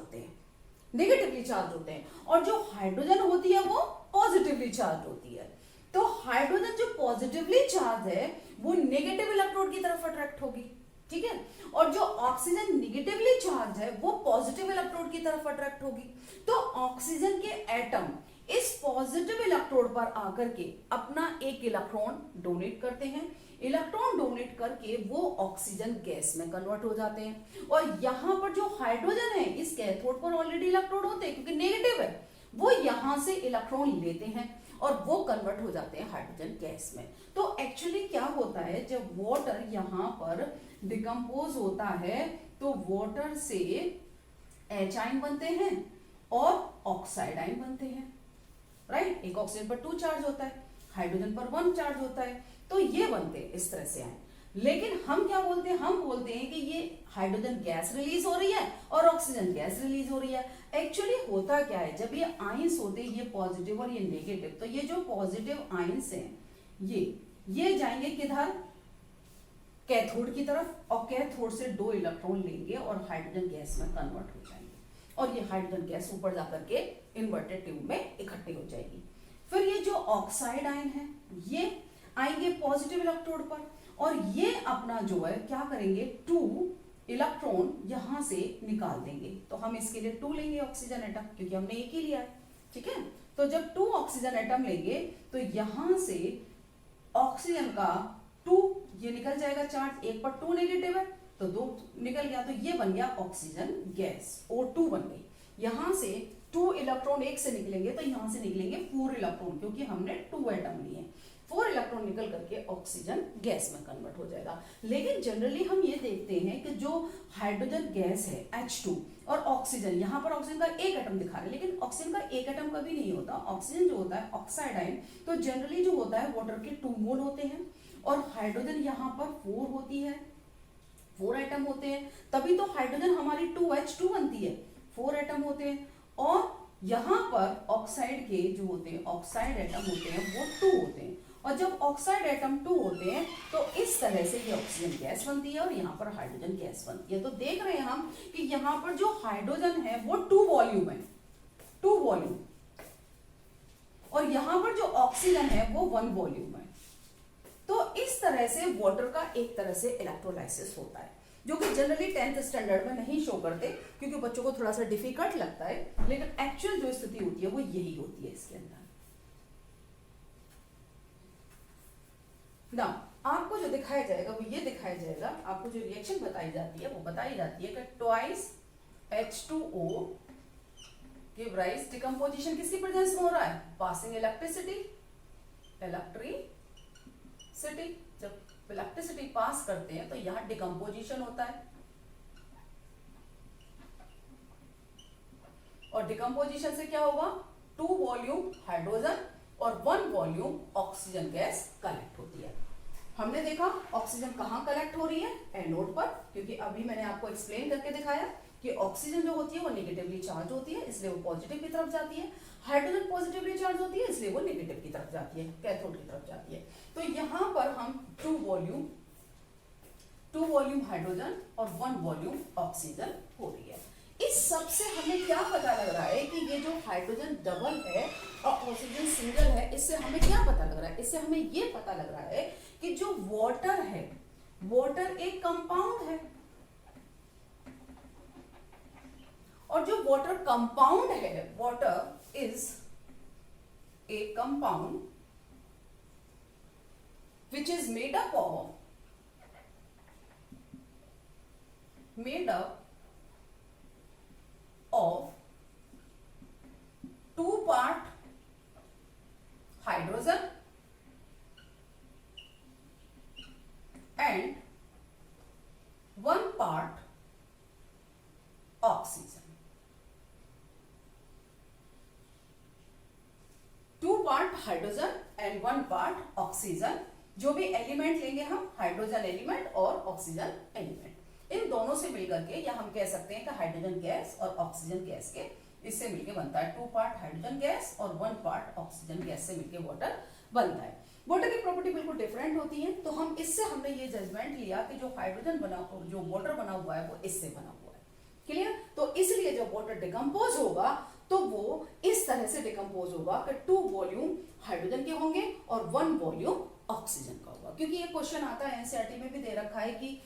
होते हैं और जो हाइड्रोजन होती है वो पॉजिटिवली चार्ज होती है। तो हाइड्रोजन जो पॉजिटिवली चार्ज है वो नेगेटिव इलेक्ट्रोड की तरफ अट्रैक्ट होगी, ठीक है, और जो ऑक्सीजन निगेटिवली चार्ज है वो पॉजिटिव इलेक्ट्रोड की तरफ अट्रैक्ट होगी। तो ऑक्सीजन के एटम इस पॉजिटिव इलेक्ट्रोड पर आकर के अपना एक इलेक्ट्रॉन डोनेट करते हैं, इलेक्ट्रॉन डोनेट करके वो ऑक्सीजन गैस में कन्वर्ट हो जाते हैं। और यहां पर जो हाइड्रोजन है इस कैथोड पर ऑलरेडी इलेक्ट्रोड होते हैं क्योंकि नेगेटिव है, वो यहां से इलेक्ट्रॉन लेते हैं और वो कन्वर्ट हो जाते हैं हाइड्रोजन गैस में। तो एक्चुअली क्या होता है, जब वाटर यहां पर डिकम्पोज होता है तो वाटर से H आयन बनते हैं और ऑक्साइड आयन बनते हैं, राइट। एक ऑक्सीजन पर 2 चार्ज होता है, हाइड्रोजन पर 1 चार्ज होता है, तो ये बनते हैं इस तरह से आयन। लेकिन हम क्या बोलते हैं, हम बोलते हैं कि ये हाइड्रोजन गैस रिलीज हो रही है और ऑक्सीजन गैस रिलीज हो रही है। एक्चुअली होता क्या है, जब ये आयंस होते हैं, ये पॉजिटिव और ये नेगेटिव, तो ये जो पॉजिटिव आयंस हैं ये जाएंगे किधर, कैथोड की तरफ, और कैथोड से 2 इलेक्ट्रॉन लेंगे और हाइड्रोजन गैस में कन्वर्ट हो जाएंगे और ये हाइड्रोजन गैस ऊपर जाकर के इन्वर्टेड ट्यूब में इकट्ठी हो जाएगी। फिर ये जो ऑक्साइड आयन है ये आएंगे पॉजिटिव इलेक्ट्रोड पर और ये अपना जो है क्या करेंगे, 2 इलेक्ट्रॉन यहां से निकाल देंगे। तो हम इसके लिए 2 लेंगे ऑक्सीजन एटम, क्योंकि हमने एक ही लिया है, ठीक है। तो जब 2 ऑक्सीजन एटम लेंगे तो यहां से ऑक्सीजन का 2 ये निकल जाएगा चार्ज, एक पर 2 नेगेटिव है तो 2 निकल गया, तो ये बन गया ऑक्सीजन गैस, O2 बन गई। यहां से 2 इलेक्ट्रॉन एक से निकलेंगे तो यहां से निकलेंगे 4 इलेक्ट्रॉन, क्योंकि हमने 2 एटम लिए, 4 इलेक्ट्रॉन निकल करके ऑक्सीजन गैस में कन्वर्ट हो जाएगा। लेकिन जनरली हम ये देखते हैं कि जो हाइड्रोजन गैस है H2 और ऑक्सीजन, यहाँ पर ऑक्सीजन का एक एटम दिखा रहे हैं, लेकिन ऑक्सीजन का एक एटम कभी नहीं होता। ऑक्सीजन जो होता है ऑक्साइड आयन, तो जनरली जो होता है वाटर के 2 मोल होते हैं और हाइड्रोजन यहाँ पर 4 होती है, 4 एटम होते हैं, तभी तो हाइड्रोजन हमारी 2H2 बनती है, 4 एटम होते हैं। और यहाँ पर ऑक्साइड के जो होते हैं, ऑक्साइड एटम होते हैं वो 2 होते हैं, और जब ऑक्साइड एटम 2 होते हैं तो इस तरह से ये ऑक्सीजन गैस बनती है और यहाँ पर हाइड्रोजन गैस बनती है। तो देख रहे हैं हम कि यहाँ पर जो हाइड्रोजन है वो 2 वॉल्यूम है, 2 वॉल्यूम, और यहाँ पर जो ऑक्सीजन है वो 1 वॉल्यूम है। तो इस तरह से वाटर का एक तरह से इलेक्ट्रोलाइसिस होता है, जो कि जनरली 10th स्टैंडर्ड में नहीं शो करते क्योंकि बच्चों को थोड़ा सा डिफिकल्ट लगता है, लेकिन एक्चुअल जो स्थिति होती है वो यही होती है इसके अंदर। ना आपको जो दिखाया जाएगा वो ये दिखाया जाएगा, आपको जो रिएक्शन बताई जाती है वो बताई जाती है कि twice H2O give rise, decomposition किसकी प्रेजेंस में हो रहा है, पासिंग इलेक्ट्रिसिटी, जब इलेक्ट्रिसिटी पास करते हैं तो यहां डिकम्पोजिशन होता है, और डिकम्पोजिशन से क्या होगा, 2 वॉल्यूम हाइड्रोजन और 1 वॉल्यूम ऑक्सीजन गैस कलेक्ट होती है। हमने देखा ऑक्सीजन कहाँ कलेक्ट हो रही है, एनोड पर, क्योंकि अभी मैंने आपको एक्सप्लेन करके दिखाया कि ऑक्सीजन जो होती है वो नेगेटिवली चार्ज होती है, इसलिए वो पॉजिटिव की तरफ जाती है, हाइड्रोजन पॉजिटिवली चार्ज होती है इसलिए वो नेगेटिव की तरफ जाती है, कैथोड की तरफ जाती है। तो यहाँ पर हम 2 वॉल्यूम हाइड्रोजन और 1 वॉल्यूम ऑक्सीजन हो रही है। इस सब से हमें क्या पता लग रहा है कि ये जो हाइड्रोजन डबल है और ऑक्सीजन सिंगल है, इससे हमें क्या पता लग रहा है, इससे हमें ये पता लग रहा है कि जो वाटर है, वाटर एक कंपाउंड है, और जो वाटर कंपाउंड है, water is a compound which is made up of 2 part hydrogen and 1 part oxygen. 2 part hydrogen and 1 part oxygen, जो भी एलिमेंट लेंगे हम, हाइड्रोजन एलिमेंट और ऑक्सीजन एलिमेंट, इन दोनों से मिलकर के, या हम कह सकते हैं कि हाइड्रोजन गैस और ऑक्सीजन गैस के इससे मिलके बनता है 2 पार्ट हाइड्रोजन गैस और 1 पार्ट ऑक्सीजन गैस से मिलके वाटर बनता है। वाटर की प्रॉपर्टी बिल्कुल डिफरेंट होती है, तो हम इससे हमने ये जजमेंट लिया कि जो हाइड्रोजन बना, जो वाटर बना हुआ है वो इससे बना हुआ है, क्लियर। तो इसलिए जब वाटर डिकम्पोज होगा तो वो इस इस तरह से डिकम्पोज होगा कि 2 वॉल्यूम हाइड्रोजन के होंगे और 1 वॉल्यूम ऑक्सीजन का होगा। क्योंकि ये क्वेश्चन आता है एनसीईआरटी में भी दे रखा है कि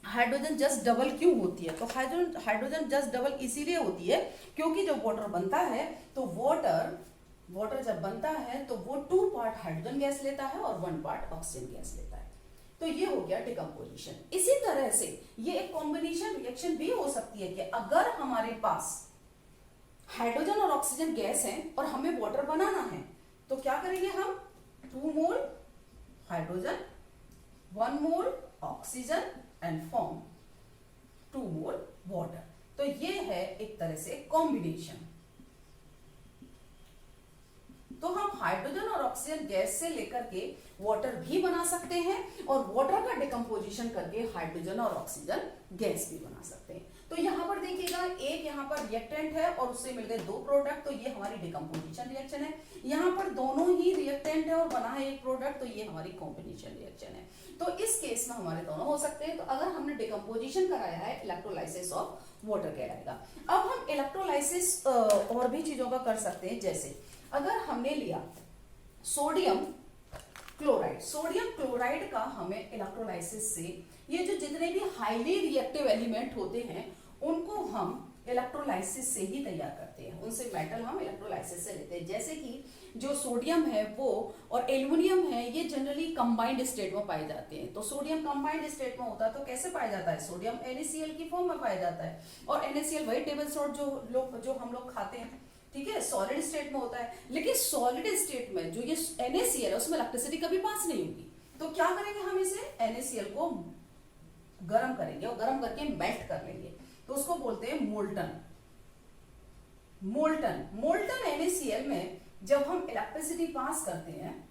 हाइड्रोजन जस्ट डबल क्यों होती है। तो हाइड्रोजन जस्ट डबल इसीलिए होती है क्योंकि जब वाटर बनता है तो वाटर जब बनता है तो वो 2 पार्ट हाइड्रोजन गैस लेता है और 1 पार्ट ऑक्सीजन गैस लेता है। तो ये हो गया डिकम्पोजिशन। इसी तरह से ये एक कॉम्बिनेशन रिएक्शन भी हो सकती है कि अगर हमारे पास हाइड्रोजन और ऑक्सीजन गैस है और हमें वाटर बनाना है तो क्या करेंगे हम, 2 मोल hydrogen 1 mole oxygen and form 2 mole water. तो ये है एक तरह से कॉम्बिनेशन। तो हम हाइड्रोजन और ऑक्सीजन गैस से लेकर के वाटर भी बना सकते हैं और वाटर का डिकम्पोजिशन करके हाइड्रोजन और ऑक्सीजन गैस भी बना सकते हैं। तो यहाँ पर देखिएगा एक यहाँ पर रिएक्टेंट है और उससे मिल गए 2 प्रोडक्ट, तो ये हमारी डिकम्पोजिशन रिएक्शन है। यहाँ पर दोनों ही रिएक्टेंट है और बना है एक प्रोडक्ट, तो ये हमारी कॉम्बिनेशन रिएक्शन है। तो इस केस में हमारे दोनों हो सकते हैं। तो अगर हमने डिकम्पोजिशन कराया है, इलेक्ट्रोलाइसिस ऑफ वाटर कहलाएगा। अब हम इलेक्ट्रोलाइसिस और भी चीजों का कर सकते हैं। जैसे अगर हमने लिया सोडियम क्लोराइड का हमें इलेक्ट्रोलाइसिस से ये जो जितने भी हाईली रिएक्टिव एलिमेंट होते हैं उनको हम इलेक्ट्रोलाइसिस से ही तैयार करते हैं, उनसे मेटल हम इलेक्ट्रोलाइसिस से लेते हैं। जैसे कि जो सोडियम है वो और एल्युमिनियम है ये जनरली कंबाइंड स्टेट में पाए जाते हैं। तो सोडियम कंबाइंड स्टेट में होता है तो कैसे पाया जाता है, सोडियम NaCl की फॉर्म में पाया जाता है। और NaCl वही टेबल सॉल्ट जो हम लोग खाते हैं, ठीक है, सॉलिड स्टेट में होता है। लेकिन सॉलिड स्टेट में जो ये NaCl है उसमें इलेक्ट्रिसिटी कभी पास नहीं होगी। तो क्या करेंगे हम, इसे NaCl को गर्म करेंगे और गर्म करके मेल्ट कर लेंगे, तो उसको बोलते हैं मोल्टन NaCl में जब हम इलेक्ट्रिसिटी पास करते हैं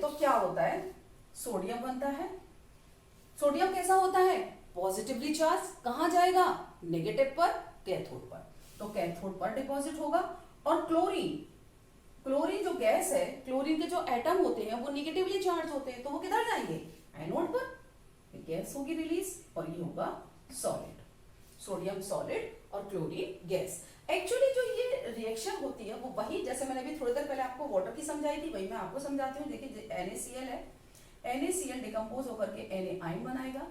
तो क्या होता है, सोडियम बनता है। सोडियम कैसा होता है, पॉजिटिवली चार्ज, कहां जाएगा, नेगेटिव पर, कैथोड पर। तो कैथोड पर डिपॉजिट होगा। और क्लोरीन जो गैस है, क्लोरीन के जो एटम होते हैं वो नेगेटिवली चार्ज होते हैं, तो वो किधर जाएंगे, एनोड पर, गैस होगी रिलीज और ये होगा सॉलिड, सोडियम सॉलिड और क्लोरीन गैस। एक्चुअली जो ये रिएक्शन होती है वो वही, जैसे मैंने अभी थोड़ी देर पहले आपको वाटर की समझाई थी, वही मैं आपको समझाती हूँ। देखिए NaCl है, NaCl डिकम्पोज होकर के Na आयन बनाएगा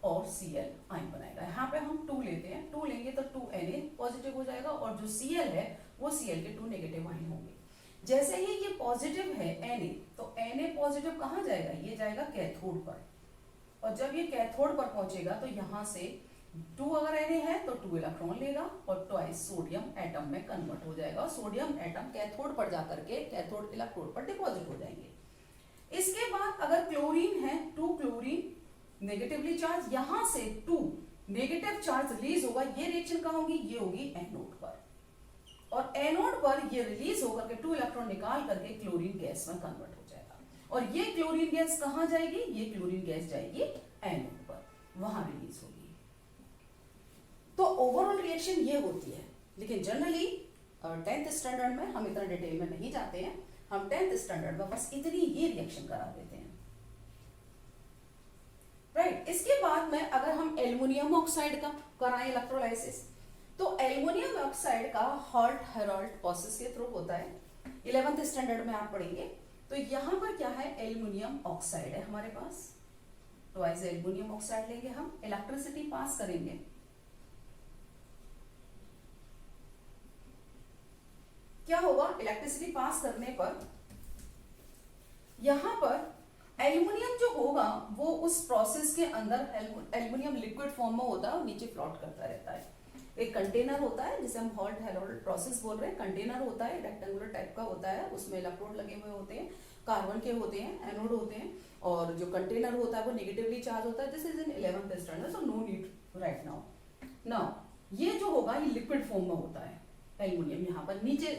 और Cl आयन बनाएगा। यहाँ पे हम 2 लेते हैं, 2 लेंगे तो 2Na पॉजिटिव हो जाएगा और जो Cl है वो Cl के 2 नेगेटिव आयन होंगे। जैसे ही ये पॉजिटिव है Na, तो Na पॉजिटिव कहाँ जाएगा, ये जाएगा कैथोड पर। और जब ये कैथोड पर पहुंचेगा तो यहाँ से 2 अगर Na है तो 2 इलेक्ट्रॉन लेगा और ट्वाइस सोडियम एटम में कन्वर्ट हो जाएगा और सोडियम एटम कैथोड पर जाकर के कैथोड इलेक्ट्रोड पर डिपॉजिट हो जाएंगे। इसके बाद अगर क्लोरीन है, 2 क्लोरीन नेगेटिवली चार्ज, यहां से 2 नेगेटिव चार्ज रिलीज होगा। ये रिएक्शन कहां होगी, ये होगी एनोड पर। और एनोड पर ये रिलीज होकर के 2 इलेक्ट्रॉन निकाल करके क्लोरीन गैस में कन्वर्ट हो जाएगा। और ये क्लोरीन गैस कहां जाएगी, ये क्लोरीन गैस जाएगी एनोड पर, वहां रिलीज होगी। तो ओवरऑल रिएक्शन ये होती है। लेकिन जनरली 10th स्टैंडर्ड में हम इतना डिटेल में नहीं जाते हैं, हम 10th स्टैंडर्ड में बस इतनी ही रिएक्शन करा देते हैं, राइट। इसके बाद में अगर हम एल्युमिनियम ऑक्साइड का कराएं इलेक्ट्रोलाइसिस, तो एल्युमिनियम ऑक्साइड का हॉट हेराल्ड प्रोसेस के थ्रू होता है। 11th स्टैंडर्ड में आप पढ़ेंगे। तो यहां पर क्या है, एल्युमिनियम ऑक्साइड है हमारे पास, तो ऐसे एल्युमिनियम ऑक्साइड लेंगे हम, इलेक्ट्रिसिटी पास करेंगे, क्या होगा, इलेक्ट्रिसिटी पास करने पर यहां पर एल्युमिनियम जो होगा वो उस प्रोसेस के अंदर एल्युमिनियम लिक्विड फॉर्म में होता है और नीचे फ्लोट करता रहता है। एक कंटेनर होता है जिसे हम हॉट हेराल्ड प्रोसेस बोल रहे हैं, कंटेनर होता है, रेक्टेंगुलर टाइप का होता है, उसमें इलेक्ट्रोड लगे हुए होते हैं, कार्बन के होते हैं, एनोड होते हैं, और जो कंटेनर होता है वो नेगेटिवली चार्ज होता है। This is in 11th standard, so no need right now. ये जो होगा ये लिक्विड फॉर्म में होता है, एल्युमिनियम यहाँ पर नीचे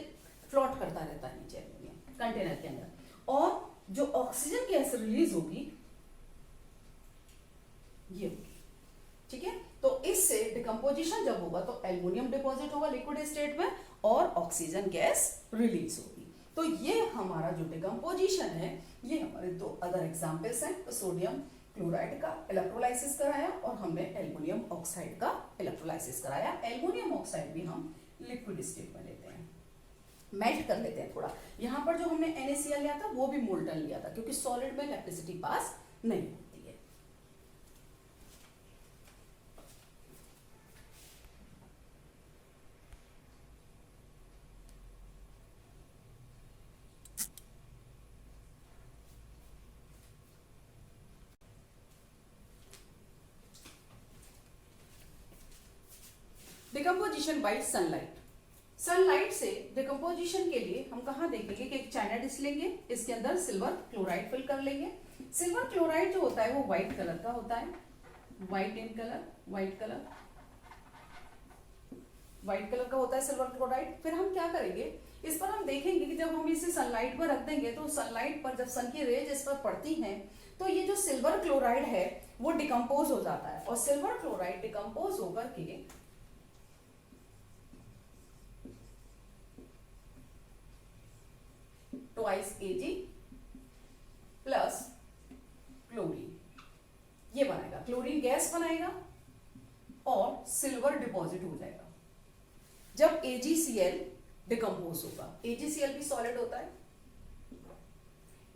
फ्लोट करता रहता है, नीचे एल्युमिनियम कंटेनर के अंदर। और जो ऑक्सीजन गैस रिलीज होगी ये होगी, ठीक है। तो इससे डिकम्पोजिशन जब होगा तो एल्युमिनियम डिपॉजिट होगा लिक्विड स्टेट में और ऑक्सीजन गैस रिलीज होगी। तो ये हमारा जो डिकम्पोजिशन है, ये हमारे 2 अदर एग्जांपल्स हैं, सोडियम क्लोराइड का इलेक्ट्रोलाइसिस कराया और हमने एल्युमिनियम ऑक्साइड का इलेक्ट्रोलाइसिस कराया। एल्युमिनियम ऑक्साइड भी हम लिक्विड स्टेट में लेते हैं, मेल्ट कर लेते हैं थोड़ा। यहाँ पर जो हमने NaCl लिया था वो भी मोल्टन लिया था, क्योंकि सॉलिड में इलेक्ट्रिसिटी पास नहीं होती है। Decomposition by sunlight. सनलाइट से डिकम्पोजिशन के लिए हम कहाँ देखेंगे कि एक चाइना डिश लेंगे, इसके अंदर सिल्वर क्लोराइड फिल कर लेंगे। सिल्वर क्लोराइड जो होता है वो व्हाइट कलर का होता है, white in colour, white colour का होता है सिल्वर क्लोराइड। फिर हम क्या करेंगे, इस पर हम देखेंगे कि जब हम इसे सनलाइट पर रख देंगे तो सनलाइट पर जब सन की रेज इस पर पड़ती हैं तो ये जो सिल्वर क्लोराइड है वो डिकम्पोज हो जाता है, और सिल्वर क्लोराइड डिकम्पोज होकर के ट्वाइस Ag प्लस क्लोरीन ये बनाएगा, क्लोरीन गैस बनाएगा और सिल्वर डिपॉजिट हो जाएगा जब AgCl डिकम्पोज होगा। AgCl भी सॉलिड होता है।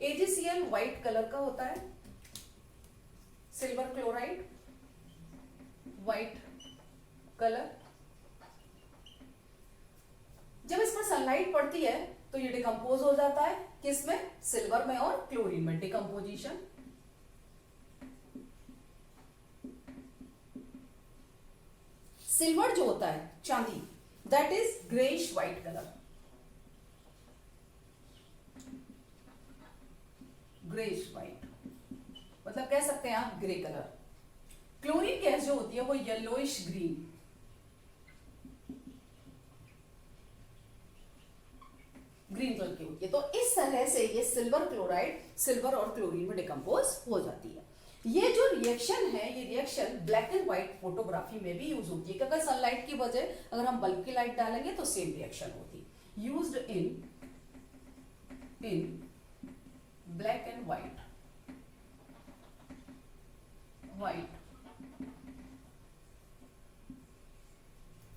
AgCl व्हाइट कलर का होता है, सिल्वर क्लोराइड व्हाइट कलर। जब इस पर सनलाइट पड़ती है तो ये डिकम्पोज हो जाता है, किसमें, सिल्वर में और क्लोरीन में, डिकम्पोजिशन। सिल्वर जो होता है चांदी, that is greyish white colour, greyish white मतलब कह सकते हैं आप ग्रे कलर। क्लोरीन गैस जो होती है वो येलोइश ग्रीन, ग्रीन कलर की होती है। तो इस तरह से ये सिल्वर क्लोराइड सिल्वर और क्लोरीन में डिकम्पोज हो जाती है। ये जो रिएक्शन है, ये reaction black and white photography में भी यूज होती है, कि अगर सनलाइट की वजह अगर हम बल्ब की लाइट डालेंगे तो सेम रिएक्शन होती है। Used in black and white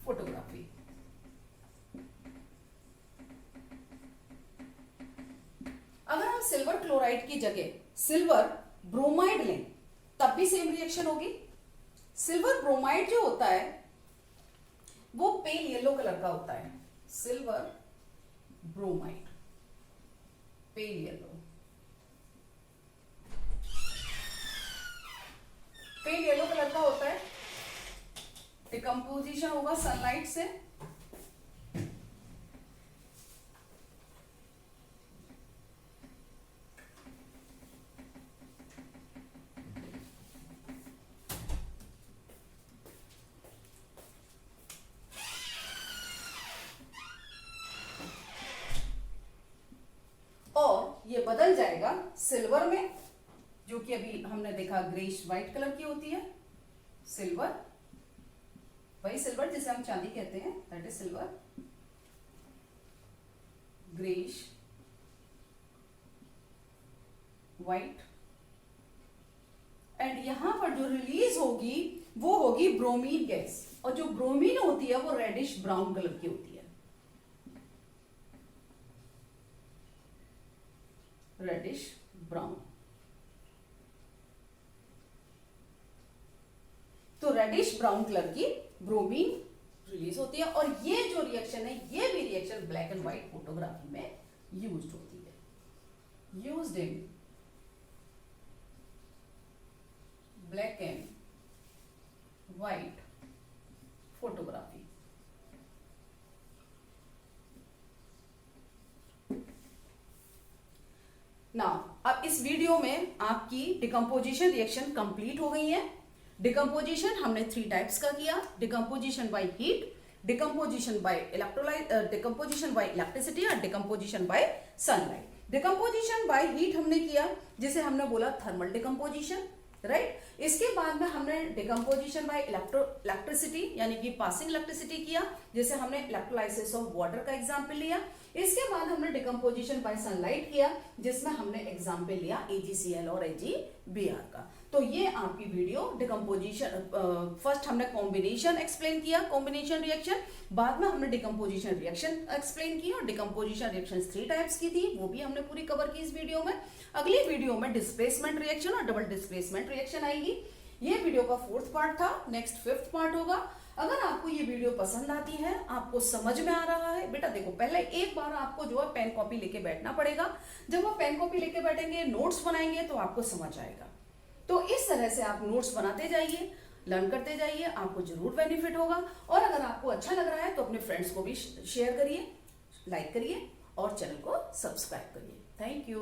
photography. अगर हम सिल्वर क्लोराइड की जगह सिल्वर ब्रोमाइड लें तब भी सेम रिएक्शन होगी। सिल्वर ब्रोमाइड जो होता है वो पेल येलो कलर का होता है, silver bromide pale yellow, pale yellow colour का होता है। डिकम्पोजिशन होगा सनलाइट से, और ये बदल जाएगा सिल्वर में, जो कि अभी हमने देखा ग्रेइश व्हाइट कलर की होती है। सिल्वर, वही सिल्वर जिसे हम चांदी कहते हैं, that is silver, greyish white. And यहां पर जो रिलीज होगी वो होगी ब्रोमीन गैस, और जो ब्रोमीन होती है वो रेडिश ब्राउन कलर की होती है, रेडिश ब्राउन। तो रेडिश ब्राउन कलर की ब्रोमीन रिलीज होती है, और ये जो रिएक्शन है ये भी reaction black and white photography में यूज्ड होती है। Used in black and white photography. Now अब इस वीडियो में आपकी डिकम्पोजिशन रिएक्शन कंप्लीट हो गई है। डिकम्पोजिशन हमने 3 टाइप्स का किया, decomposition by heat, decomposition by electrolyte, decomposition by electricity और decomposition by sunlight. Decomposition by heat हमने किया, जिसे हमने बोला थर्मल डिकम्पोजिशन, राइट। इसके बाद में हमने डिकम्पोजिशन बाय इलेक्ट्रिसिटी यानी कि पासिंग इलेक्ट्रिसिटी किया, जैसे हमने इलेक्ट्रोलाइसिस ऑफ वाटर का एग्जाम्पल लिया। इसके बाद हमने डिकम्पोजिशन बाय सनलाइट किया, जिसमें हमने एग्जाम्पल लिया AgCl और AgBr का। तो तो ये आपकी वीडियो डिकम्पोजिशन, फर्स्ट हमने कॉम्बिनेशन एक्सप्लेन किया, कॉम्बिनेशन रिएक्शन, बाद में हमने डिकम्पोजिशन रिएक्शन एक्सप्लेन किया, और डिकम्पोजिशन रिएक्शन 3 टाइप्स की थी, वो भी हमने पूरी कवर की इस वीडियो में। अगली वीडियो में डिस्प्लेसमेंट रिएक्शन और डबल डिस्प्लेसमेंट रिएक्शन आएगी। ये वीडियो का 4th पार्ट था, नेक्स्ट 5th पार्ट होगा। अगर आपको ये वीडियो पसंद आती है, आपको समझ में आ रहा है, बेटा देखो पहले एक बार आपको जो है पेन कॉपी लेके बैठना पड़ेगा। जब आप पेन कॉपी लेके बैठेंगे, नोट्स बनाएंगे, तो आपको समझ आएगा। तो इस तरह से आप नोट्स बनाते जाइए, लर्न करते जाइए, आपको जरूर बेनिफिट होगा। और अगर आपको अच्छा लग रहा है तो अपने फ्रेंड्स को भी शेयर करिए, लाइक करिए और चैनल को सब्सक्राइब करिए। Thank you.